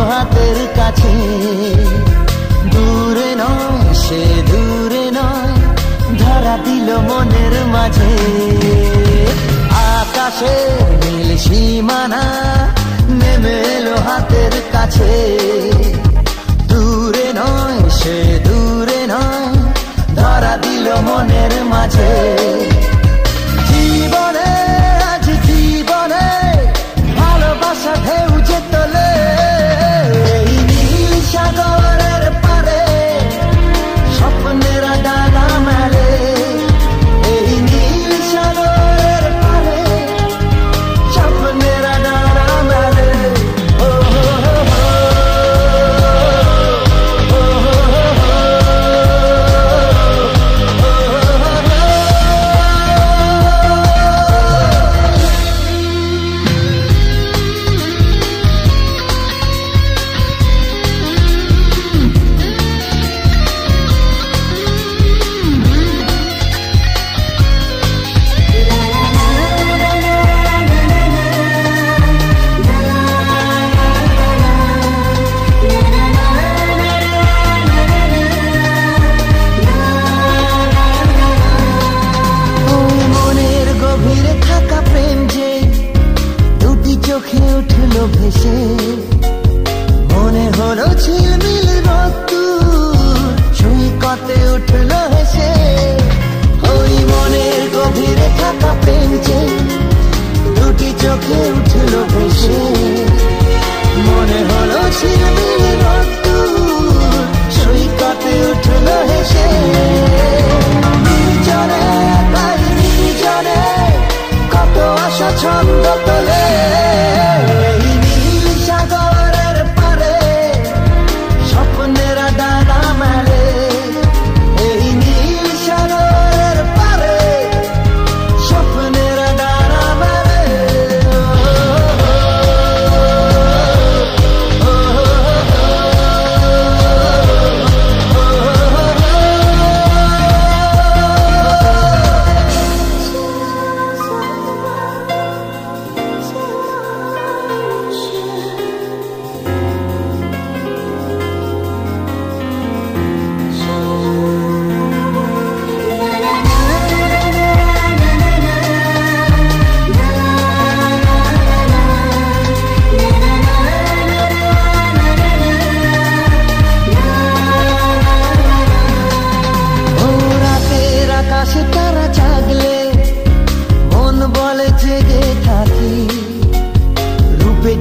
হাতের কাছে। দূরে নয় সে দূরে নয়, ধরা দিল মনের মাঝে। আকাশের নীল সীমানা নেমে এলো হাতের কাছে। দূরে নয় সে দূরে নয়, ধরা দিল মনের মাঝে। জীবনে আজ জীবনে ভালোবাসা ঢেউ যে তোলে, এই নীল সাগরের পারে স্বপ্নের ডানা মেলে। এই নীল সাগরের পারে স্বপ্নের ডানা মেলে। ও হো হো হো, ও হো হো হো, চোখে উঠলো ভেসে। মনে হলো ঝিলমিল রোদ্দুর, সৈকতে উঠলো হেসে। ওই মনের গভীরে থাকা প্রেম যে দুটি চোখে উঠলো ভেসে। মনে হলো ঝিলমিল রোদ্দুর, সৈকতে উঠলো হেসে। নির্জনে তাই নির্জনে কত আশা ছন্দ তোলে।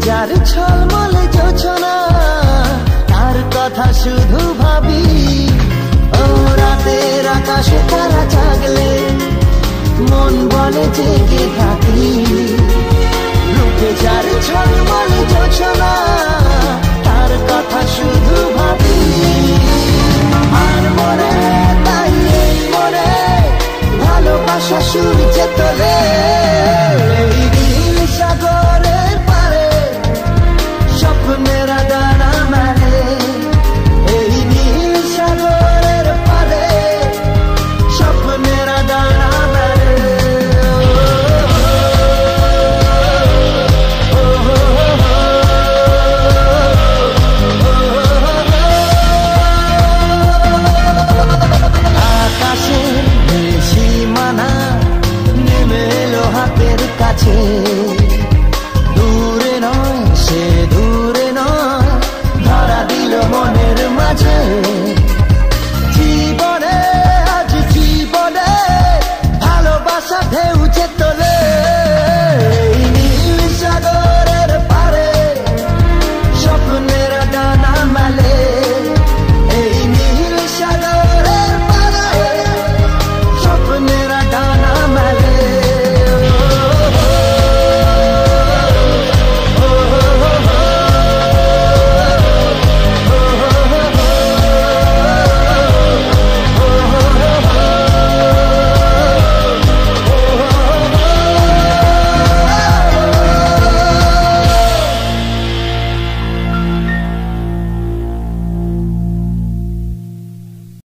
যার ছলমলে যোছনা তার কথা শুধু ভাবি। ও রাতের আকাশে তারা জাগলে মন বলে জেগে থাকি। রূপে যার ছলমলে